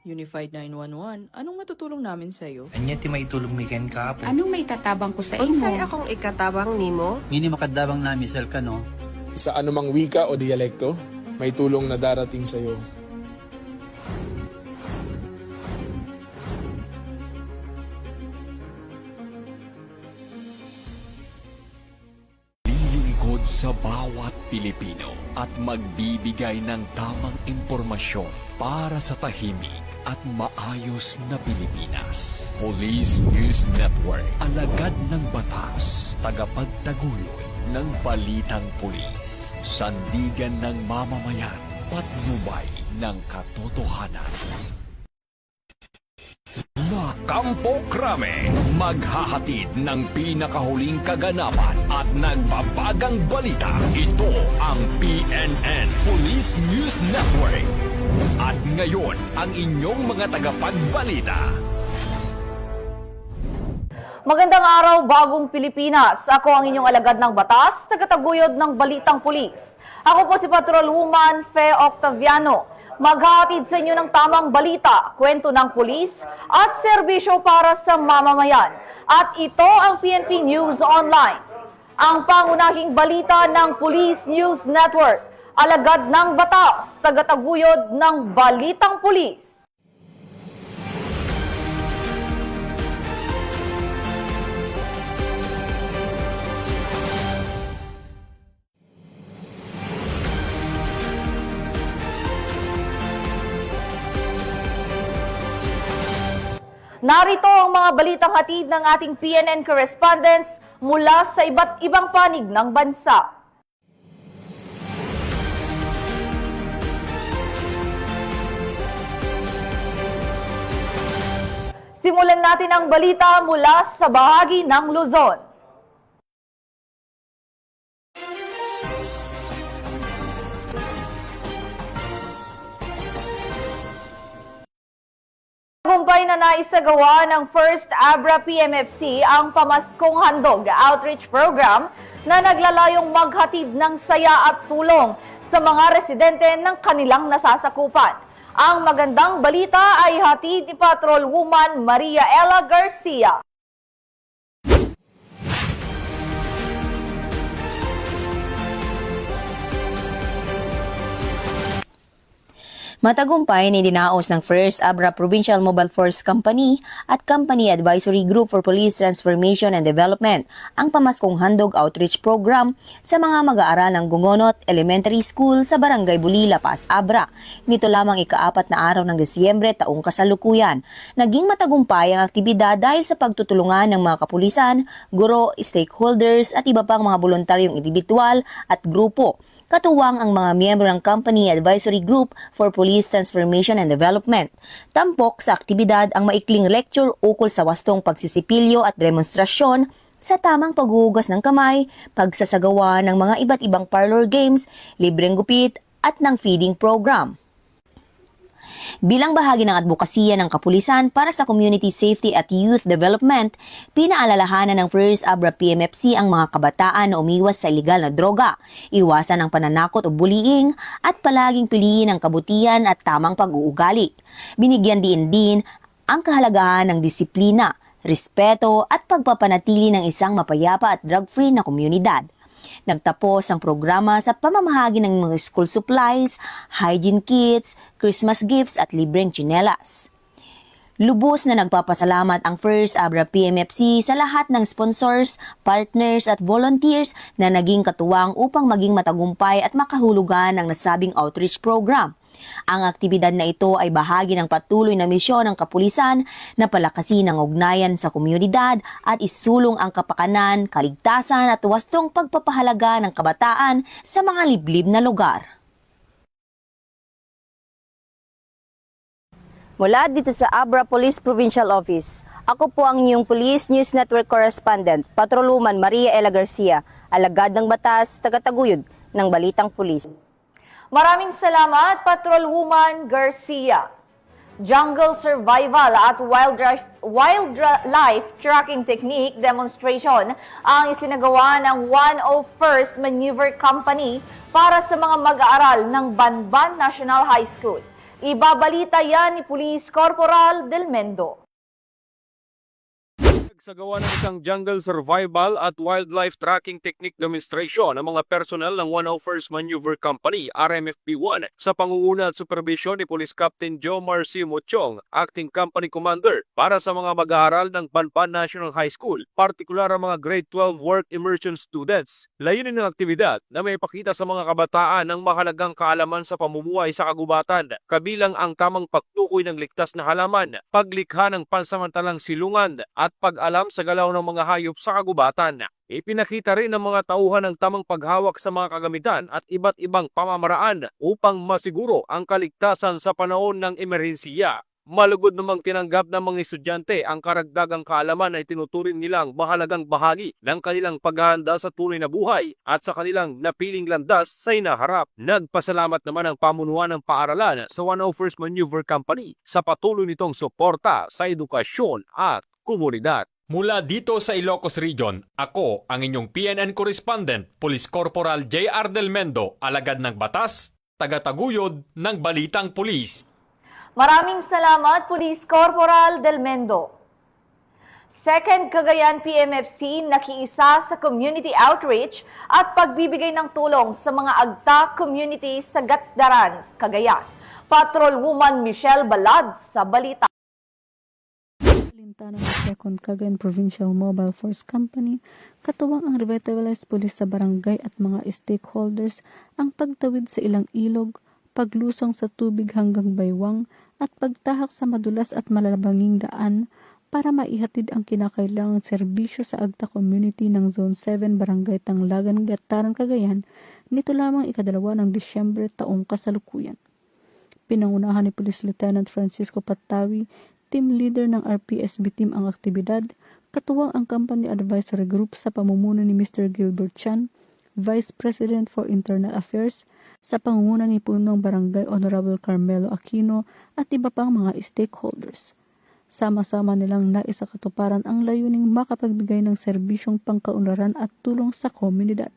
Unified 911, anong matutulong namin sa'yo? Anya ti maitulong mi ken kapo. Anong may tatabang ko sa Unsay imo? akong ikatabang nimo? Ngini makadabang namisal ka no. Sa anumang wika o dialekto, may tulong na darating sa iyo. Lilingkod sa bawat Pilipino at magbibigay ng tamang impormasyon para sa tahimik at maayos na Pilipinas. Police News Network, alagad ng batas, tagapagtaguyod ng balitang pulis, sandigan ng mamamayan, patnubay ng katotohanan. La Campo Crame, maghahatid ng pinakahuling kaganapan at nagbabagang balita. Ito ang PNN Police News Network. At ngayon, ang inyong mga tagapagbalita. Magandang araw, bagong Pilipinas. Ako ang inyong alagad ng batas, tagataguyod ng Balitang Pulis. Ako po si Patrolwoman Fe Octaviano. Maghahatid sa inyo ng tamang balita, kwento ng pulis at serbisyo para sa mamamayan. At ito ang PNP News Online. Ang pangunahing balita ng Police News Network. Alagad ng batas, tagataguyod ng Balitang Pulis. Narito ang mga balitang hatid ng ating PNN correspondents mula sa iba't ibang panig ng bansa. Simulan natin ang balita mula sa bahagi ng Luzon. Tagumpay na naisagawa ng First Abra PMFC ang Pamaskong Handog Outreach Program na naglalayong maghatid ng saya at tulong sa mga residente ng kanilang nasasakupan. Ang magandang balita ay hatid ni Patrolwoman Maria Ella Garcia. Matagumpay ni dinaos ng First Abra Provincial Mobile Force Company at Company Advisory Group for Police Transformation and Development ang Pamaskong Handog Outreach Program sa mga mag-aaral ng Gungonot Elementary School sa Barangay Bulila, Paas Abra. Nito lamang ika-4 na araw ng Disyembre taong kasalukuyan. Naging matagumpay ang aktibidad dahil sa pagtutulungan ng mga kapulisan, guro, stakeholders at iba pang mga voluntaryong individual at grupo. Katuwang ang mga miyembro ng Company Advisory Group for Police Transformation and Development. Tampok sa aktibidad ang maikling lecture ukol sa wastong pagsisipilyo at demonstrasyon sa tamang paghuhugas ng kamay, pagsasagawa ng mga iba't ibang parlor games, libreng gupit at ng feeding program. Bilang bahagi ng advokasya ng kapulisan para sa community safety at youth development, pinaalalahanan ng First Abra PMFC ang mga kabataan na umiwas sa ilegal na droga, iwasan ang pananakot o bullying, at palaging piliin ang kabutihan at tamang pag-uugali. Binigyan din ang kahalagahan ng disiplina, respeto at pagpapanatili ng isang mapayapa at drug-free na komunidad. Nagtapos ang programa sa pamamahagi ng mga school supplies, hygiene kits, Christmas gifts at libreng tsinelas. Lubos na nagpapasalamat ang First Abra PMFC sa lahat ng sponsors, partners at volunteers na naging katuwang upang maging matagumpay at makahulugan ng nasabing outreach program. Ang aktibidad na ito ay bahagi ng patuloy na misyon ng kapulisan na palakasin ang ugnayan sa komunidad at isulong ang kapakanan, kaligtasan at wastong pagpapahalaga ng kabataan sa mga liblib na lugar. Mula dito sa Abra Police Provincial Office, ako po ang inyong Police News Network Correspondent, Patrolwoman Maria Ella Garcia, alagad ng batas, tagataguyod ng Balitang Pulis. Maraming salamat, Patrolwoman Garcia. Jungle survival at wildlife tracking technique demonstration ang isinagawa ng 101st Maneuver Company para sa mga mag-aaral ng Banban National High School. Ibabalita yan ni Police Corporal Del Mendo. Nagsagawa ng isang jungle survival at wildlife tracking technique demonstration ang mga personnel ng 101st Maneuver Company, RMFP-1, sa pangunguna at supervision ni Police Captain Joe Marcy Mochong, Acting Company Commander, para sa mga mag-aaral ng Banban National High School, partikular ang mga Grade 12 Work Immersion students. Layunin ng aktibidad na may pakita sa mga kabataan ng mahalagang kaalaman sa pamumuhay sa kagubatan, kabilang ang tamang pagtukoy ng ligtas na halaman, paglikha ng pansamantalang silungan, at pag-alam sa galaw ng mga hayop sa kagubatan. Ipinakita rin ng mga tauhan ang tamang paghawak sa mga kagamitan at iba't ibang pamamaraan upang masiguro ang kaligtasan sa panahon ng emerhensiya. Malugod namang tinanggap ng mga estudyante ang karagdagang kaalaman na itinuturing nilang mahalagang bahagi ng kanilang paghahanda sa tunay na buhay at sa kanilang napiling landas sa hinaharap. Nagpasalamat naman ang pamunuan ng paaralan sa 101st Maneuver Company sa patuloy nitong suporta sa edukasyon at komunidad. Mula dito sa Ilocos Region, ako ang inyong PNN correspondent, Police Corporal J.R. Del Mendo, alagad ng batas, tagataguyod ng Balitang Pulis. Maraming salamat, Police Corporal Del Mendo. Second Cagayan PMFC nakiisa sa community outreach at pagbibigay ng tulong sa mga agta community sa Gatdaran, Cagayan. Patrol Woman Michelle Balad sa balita. Lintana ng Second Cagayan Provincial Mobile Force Company, katuwang ang revitalized police sa barangay at mga stakeholders ang pagtawid sa ilang ilog, paglusong sa tubig hanggang baywang at pagtahak sa madulas at malalabanging daan para maihatid ang kinakailangang serbisyo sa agta community ng Zone 7 Barangay Tanglagan, Gatdaran, Cagayan nito lamang 2 ng Disyembre taong kasalukuyan. Pinangunahan ni Police Lieutenant Francisco Patawi, team leader ng RPSB team ang aktibidad, katuwang ang Company Advisory Group sa pamumuno ni Mr. Gilbert Chan, Vice President for Internal Affairs, sa pangunguna ni Punong Barangay Honorable Carmelo Aquino at iba pang mga stakeholders. Sama-sama nilang naisakatuparan ang layuning makapagbigay ng serbisyong pangkaunlaran at tulong sa komunidad.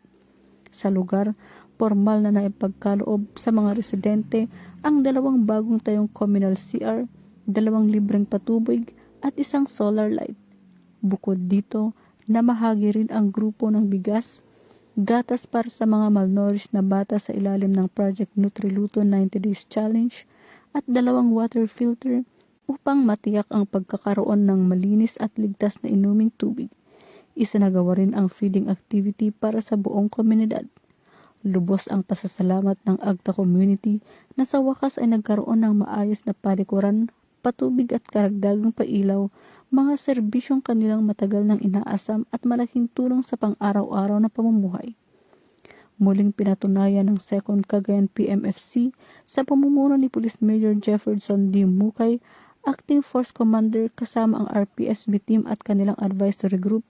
Sa lugar, formal na naipagkaloob sa mga residente ang 2 bagong tayong communal CR, 2 libreng patubig at 1 solar light. Bukod dito, namahagi rin ang grupo ng bigas, gatas para sa mga malnourished na bata sa ilalim ng Project Nutriluto 90 Days Challenge at 2 water filter upang matiyak ang pagkakaroon ng malinis at ligtas na inuming tubig. Isinagawa rin ang feeding activity para sa buong komunidad. Lubos ang pasasalamat ng Agta community na sa wakas ay nagkaroon ng maayos na palikuran, patubig at karagdagang pailaw, mga serbisyong kanilang matagal nang inaasam at malaking tulong sa pang-araw-araw na pamumuhay. Muling pinatunayan ng Second Cagayan PMFC sa pamumuno ni Police Major Jefferson D. Mukay, Acting Force Commander kasama ang RPSB team at kanilang advisory group,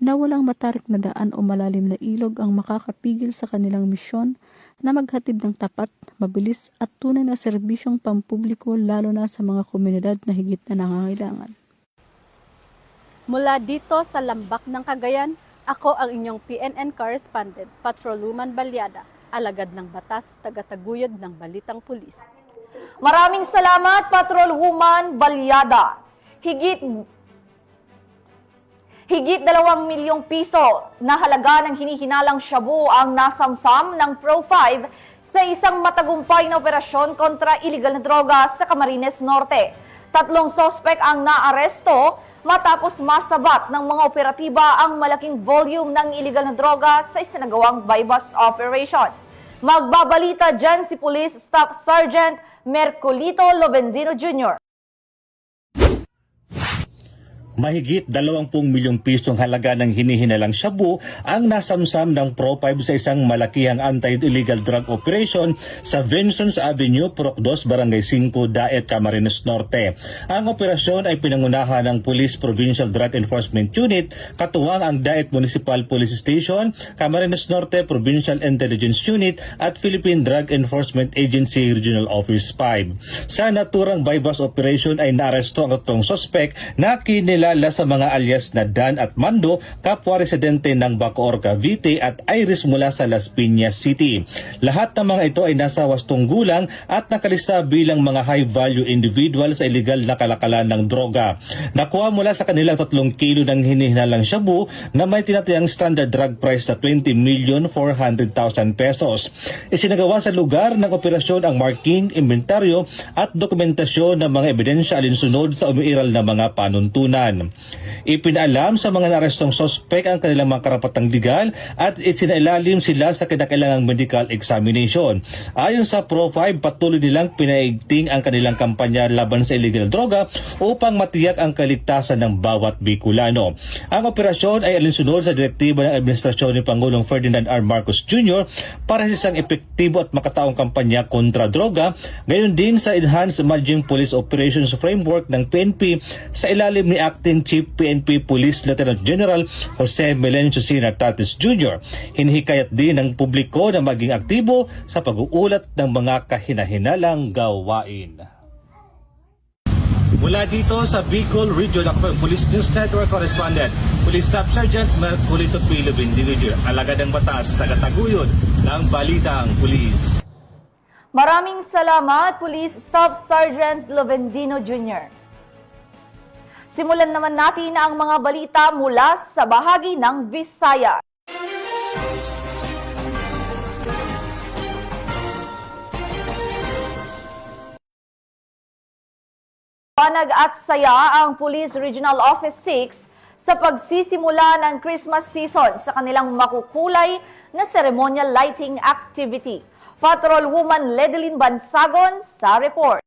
na walang matarik na daan o malalim na ilog ang makakapigil sa kanilang misyon na maghatid ng tapat, mabilis at tunay na serbisyong pampubliko lalo na sa mga komunidad na higit na nangangailangan. Mula dito sa Lambak ng Cagayan, ako ang inyong PNN correspondent, Patrol Woman Balyada, alagad ng batas, tagataguyod ng Balitang Pulis. Maraming salamat, Patrol Woman Balyada. Higit 2 milyong piso na halaga ng hinihinalang shabu ang nasamsam ng Pro-5 sa isang matagumpay na operasyon kontra iligal na droga sa Camarines Norte. 3 sospek ang naaresto matapos masabat ng mga operatiba ang malaking volume ng iligal na droga sa isinagawang buy-bust operation. Magbabalita dyan si Police Staff Sergeant Mercolito Lovendino Jr. Mahigit 20 milyong pisong halaga ng hinihinalang shabu ang nasamsam ng Pro-5 sa isang malakihang anti-illegal drug operation sa Vincents Avenue, Purok 2, Barangay 5, Daet, Camarines Norte. Ang operasyon ay pinangunahan ng Police Provincial Drug Enforcement Unit, katuwang ang Daet Municipal Police Station, Camarines Norte Provincial Intelligence Unit at Philippine Drug Enforcement Agency Regional Office 5. Sa naturang buy-bust operation ay naaresto ang 3 sospek na kinilala kilala sa mga alias na Dan at Mando, kapwa residente ng Bacoor, Cavite at Iris mula sa Las Piñas City. Lahat ng mga ito ay nasa 80 gulang at nakalista bilang mga high-value individual sa illegal na kalakalan ng droga. Nakuha mula sa kanilang 3 kilo ng hinihinalang shabu na may tinatayang standard drug price na 20,400,000 pesos. Isinagawa sa lugar ng operasyon ang marking, inventaryo at dokumentasyon ng mga ebidensya alinsunod sa umiiral na mga panuntunan. Ipinaalam sa mga narestong sospek ang kanilang mga karapatang legal at isinailalim sila sa kinakailangang medical examination. Ayon sa Pro5, patuloy nilang pinaigting ang kanilang kampanya laban sa illegal droga upang matiyak ang kaligtasan ng bawat Bicolano. Ang operasyon ay alinsunod sa direktiba ng administrasyon ni Pangulong Ferdinand R. Marcos Jr. para sa isang epektibo at makataong kampanya kontra droga, gayon din sa Enhanced Emerging Police Operations Framework ng PNP sa ilalim ni Acting Chief PNP Police Lieutenant General Jose Melencio Sina Tatis Jr. Hinihikayat din ng publiko na maging aktibo sa pag-uulat ng mga kahinahinalang gawain. Mula dito sa Bicol Region, ako ang Police News Network Correspondent, Police Staff Sergeant Merculito Pilo Bindividio, alagad ng batas, tagataguyod ng Balitang Pulis. Maraming salamat, Police Staff Sergeant Lovendino Jr. Simulan naman natin ang mga balita mula sa bahagi ng Visayas. Panag at saya ang Police Regional Office 6 sa pagsisimula ng Christmas season sa kanilang makukulay na ceremonial lighting activity. Patrol Woman Ledeline Bansagon sa report.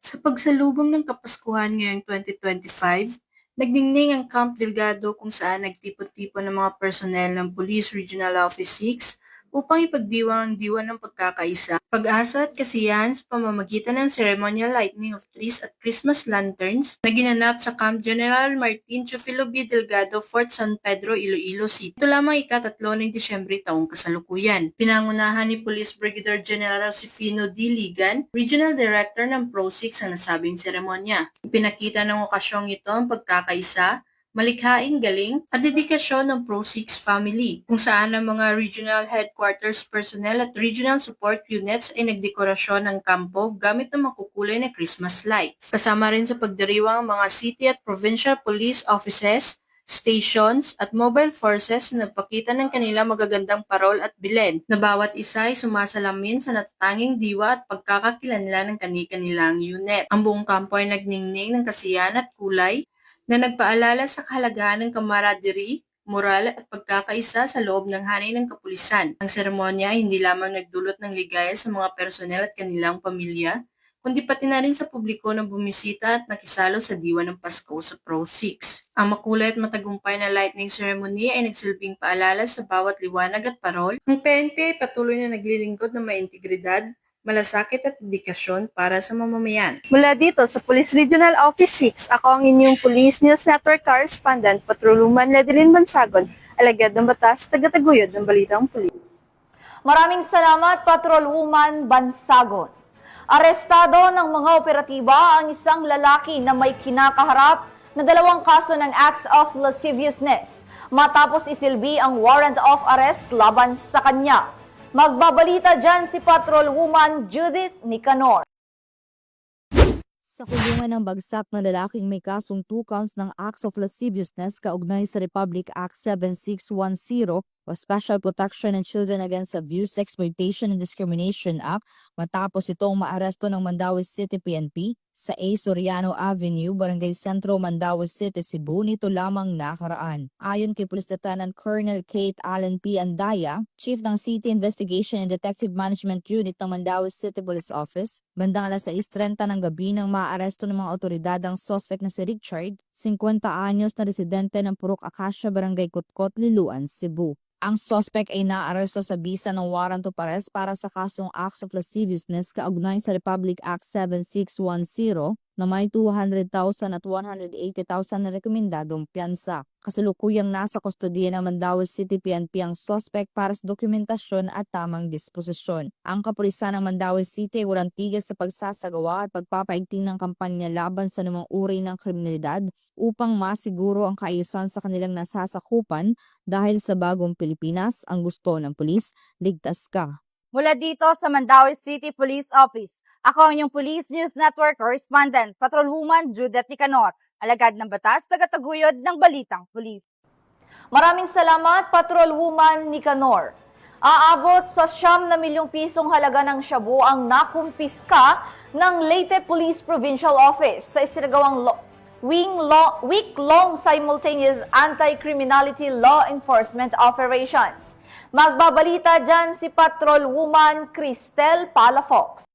Sa pagsalubong ng Kapaskuhan ngayong 2025, nagdingning ang Camp Delgado kung saan nagtipon-tipon ng mga personnel ng Police Regional Office 6 upang ipagdiwang ang diwa ng pagkakaisa, pag-asa at kasiyahan sa pamamagitan ng ceremonial lighting of trees at Christmas lanterns na ginanap sa Camp General Martin Teofilo B. Delgado, Fort San Pedro, Iloilo City. Ito lamang ika-3 ng Disyembre taong kasalukuyan. Pinangunahan ni Police Brigadier General Josefino D. Ligan, Regional Director ng Pro-6 ang nasabing seremonya. Ipinakita ng okasyong ito ang pagkakaisa, malikhaing galing at dedikasyon ng Pro-6 family, kung saan ang mga regional headquarters personnel at regional support units ay nagdekorasyon ng kampo gamit ng makukulay na Christmas lights. Kasama rin sa pagdiriwang ang mga city at provincial police offices, stations at mobile forces na nagpakita ng kanilang magagandang parol at bilen na bawat isa ay sumasalamin sa natatanging diwa at pagkakakilanlan ng kani-kanilang unit. Ang buong kampo ay nagningning ng kasiyahan at kulay na nagpaalala sa kahalagahan ng camaraderie, moral at pagkakaisa sa loob ng hanay ng kapulisan. Ang seremonya ay hindi lamang nagdulot ng ligaya sa mga personel at kanilang pamilya, kundi pati na rin sa publiko na bumisita at nakisalo sa diwa ng Pasko sa Pro-6. Ang makulay at matagumpay na lightning ceremony ay nagsilbing paalala sa bawat liwanag at parol. Ang PNP ay patuloy na naglilingkod ng may integridad, malasakit at dedikasyon para sa mamamayan. Mula dito sa Police Regional Office 6, ako ang inyong Police News Network Correspondent, Patrol Woman Ledeline Bansagon, alagad ng batas, tagataguyod ng Balitang Pulis. Maraming salamat, Patrol Woman Bansagon. Arestado ng mga operatiba ang isang lalaki na may kinakaharap na 2 kaso ng acts of lasciviousness matapos isilbi ang warrant of arrest laban sa kanya. Magbabalita dyan si Patrol Woman Judith Nicanor. Sa kulungan ng bagsak na lalaking may kasong 2 counts ng acts of lasciviousness kaugnay sa Republic Act 7610 o Special Protection and Children Against Abuse, Exploitation and Discrimination Act matapos itong maaresto ng Mandaue City PNP sa A. Soriano Avenue, Barangay Sentro, Mandaue City, Cebu nito lamang nakaraan. Ayon kay Police Lieutenant Colonel Kate Allen P. Andaya, Chief ng City Investigation and Detective Management Unit ng Mandaue City Police Office, bandang 6:30 ng gabi nang maaresto ng mga otoridad ang suspect na si Richard, 50 anyos na residente ng Purok Acacia, Barangay Kotkot, Liloan, Cebu. Ang suspect ay naaresto sa bisa ng warrant of arrest para sa kasong acts of lasciviousness kaugnay sa Republic Act 7610 na may 200,000 at 180,000 na rekomendadong piyansa. Kasalukuyang nasa kustodiya ng Mandaue City PNP ang suspect para sa dokumentasyon at tamang disposisyon. Ang kapulisan ng Mandaue City ay walang tigil sa pagsasagawa at pagpapaigting ng kampanya laban sa anumang uri ng kriminalidad upang masiguro ang kaayusan sa kanilang nasasakupan dahil sa bagong Pilipinas, ang gusto ng pulis, ligtas ka. Mula dito sa Mandaue City Police Office, ako ang inyong Police News Network Correspondent, Patrolwoman Judith Nicanor, alagad ng batas, tagataguyod ng Balitang Pulis. Maraming salamat, Patrolwoman Nicanor. Aabot sa 9 milyong pisong halaga ng shabu ang nakumpiska ng Leyte Police Provincial Office sa isinagawang week-long simultaneous anti-criminality law enforcement operations. Magbabalita dyan si Patrolwoman Cristel Palafox.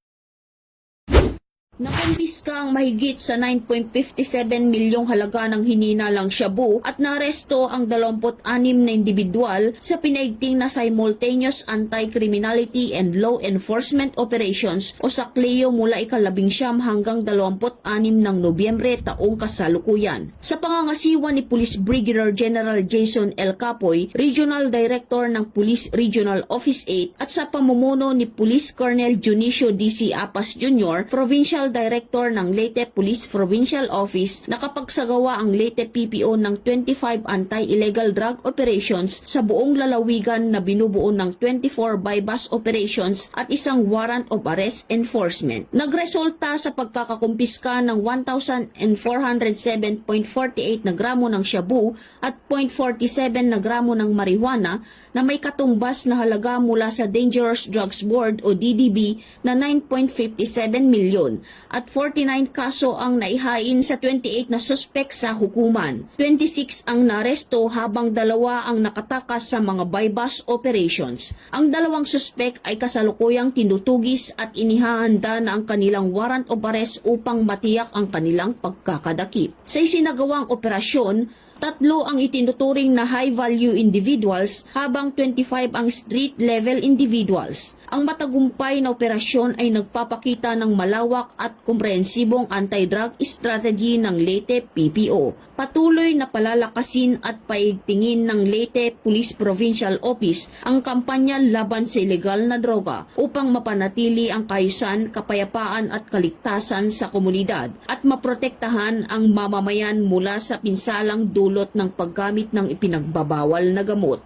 Nakumpiska ang mahigit sa 9.57 milyong halaga ng hininalang shabu at naresto ang 26 na individual sa pinaigting na simultaneous anti-criminality and law enforcement operations o SACLEO mula ika-19 hanggang 26 ng Nobyembre taong kasalukuyan. Sa pangangasiwa ni Police Brigadier General Jason L. Capoy, Regional Director ng Police Regional Office 8 at sa pamumuno ni Police Colonel Junicio D.C. Apas Jr., Provincial Director ng Leyte Police Provincial Office, nakapagsagawa ang Leyte PPO ng 25 anti-illegal drug operations sa buong lalawigan na binubuo ng 24 bypass operations at isang warrant of arrest enforcement. Nagresulta sa pagkakakumpiska ng 1,407.48 na gramo ng shabu at 0.47 na gramo ng marijuana na may katumbas na halaga mula sa Dangerous Drugs Board o DDB na 9.57 milyon. At 49 kaso ang naihain sa 28 na suspek sa hukuman. 26 ang naresto habang 2 ang nakatakas sa mga bypass operations. Ang 2 suspek ay kasalukuyang tinutugis at inihahanda na ang kanilang warrant of arrest upang matiyak ang kanilang pagkakadakip. Sa isinagawang operasyon, 3 ang itinuturing na high-value individuals habang 25 ang street-level individuals. Ang matagumpay na operasyon ay nagpapakita ng malawak at komprehensibong anti-drug strategy ng Leyte PPO. Patuloy na palalakasin at paigtingin ng Leyte Police Provincial Office ang kampanya laban sa ilegal na droga upang mapanatili ang kaayusan, kapayapaan at kaligtasan sa komunidad at maprotektahan ang mamamayan mula sa pinsalang dulot ng paggamit ng ipinagbabawal na gamot.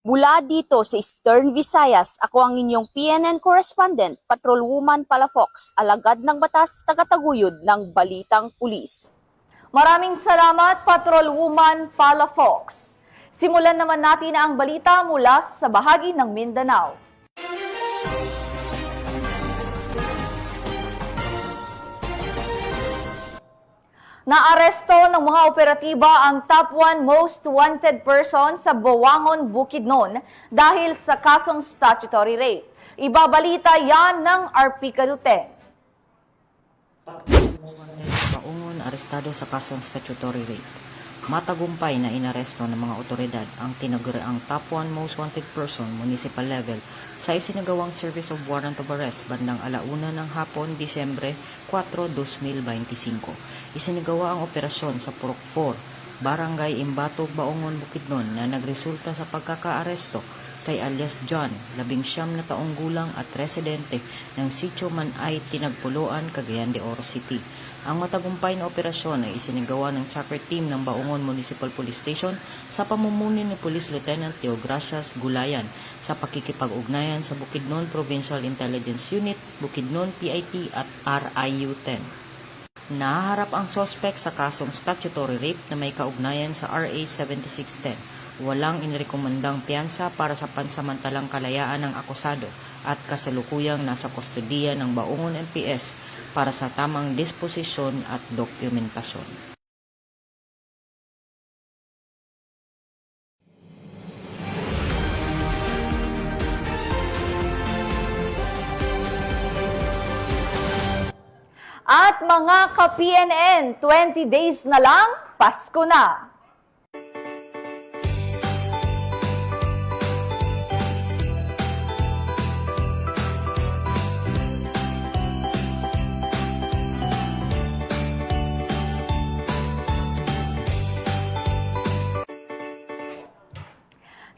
Mula dito sa Eastern Visayas, ako ang inyong PNN Correspondent, Patrolwoman Palafox, alagad ng batas, tagataguyod ng Balitang Pulis. Maraming salamat, Patrolwoman Palafox. Simulan naman natin ang balita mula sa bahagi ng Mindanao. Naaresto ng mga operatiba ang top 1 most wanted person sa Buwangon, Bukidnon dahil sa kasong statutory rape. Ibabalita yan ng RP Kaduten. Baungon arestado sa kasong statutory rape. Matagumpay na inaresto ng mga otoridad ang tinaguriang top 1 most wanted person municipal level sa isinagawang service of warrant of arrest bandang 1:00 ng hapon, Disyembre 4, 2025. Isinagawa ang operasyon sa Purok 4, Barangay Imbatog, Baungon, Bukidnon na nagresulta sa pagkakaaresto kay alias John, 19 na taong gulang at residente ng Sitio Manay, Tinagpuloan, Cagayan de Oro City. Ang matagumpay na operasyon ay isinagawa ng chopper team ng Baungon Municipal Police Station sa pamumuno ni Police Lieutenant Teogracias Gulayan sa pakikipag-ugnayan sa Bukidnon Provincial Intelligence Unit, Bukidnon PIT at RIU-10. Nahaharap ang suspect sa kasong statutory rape na may kaugnayan sa RA 7610. Walang inirekomendang piyansa para sa pansamantalang kalayaan ng akusado at kasalukuyang nasa kustodiya ng Baungon MPS para sa tamang disposisyon at dokumentasyon. At mga ka-PNN, 20 days na lang, Pasko na!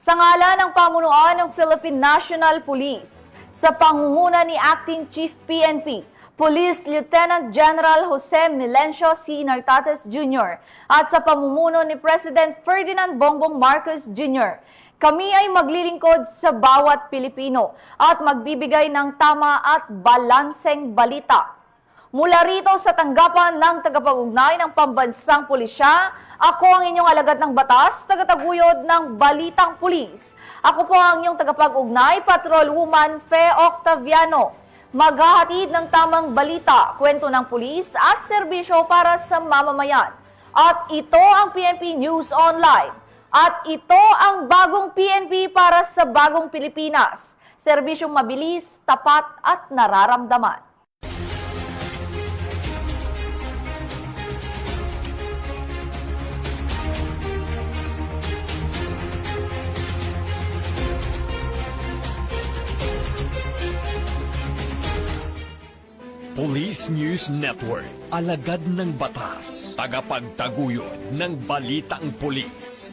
Sa ngalan ng pamunuan ng Philippine National Police, sa pangunguna ni Acting Chief PNP, Police Lieutenant General Jose Milencio C. Nartates Jr. at sa pamumuno ni President Ferdinand Bongbong Marcos Jr., kami ay maglilingkod sa bawat Pilipino at magbibigay ng tama at balanseng balita. Mula rito sa tanggapan ng tagapag-ugnay ng Pambansang Pulisya, ako ang inyong alagad ng batas, tagataguyod ng Balitang Pulis. Ako po ang inyong tagapag-ugnay, Patrolwoman Fe Octaviano. Maghahatid ng tamang balita, kwento ng pulis at serbisyo para sa mamamayan. At ito ang PNP News Online. At ito ang bagong PNP para sa bagong Pilipinas. Serbisyong mabilis, tapat at nararamdaman. Police News Network, alagad ng batas, tagapagtaguyod ng balitang pulis.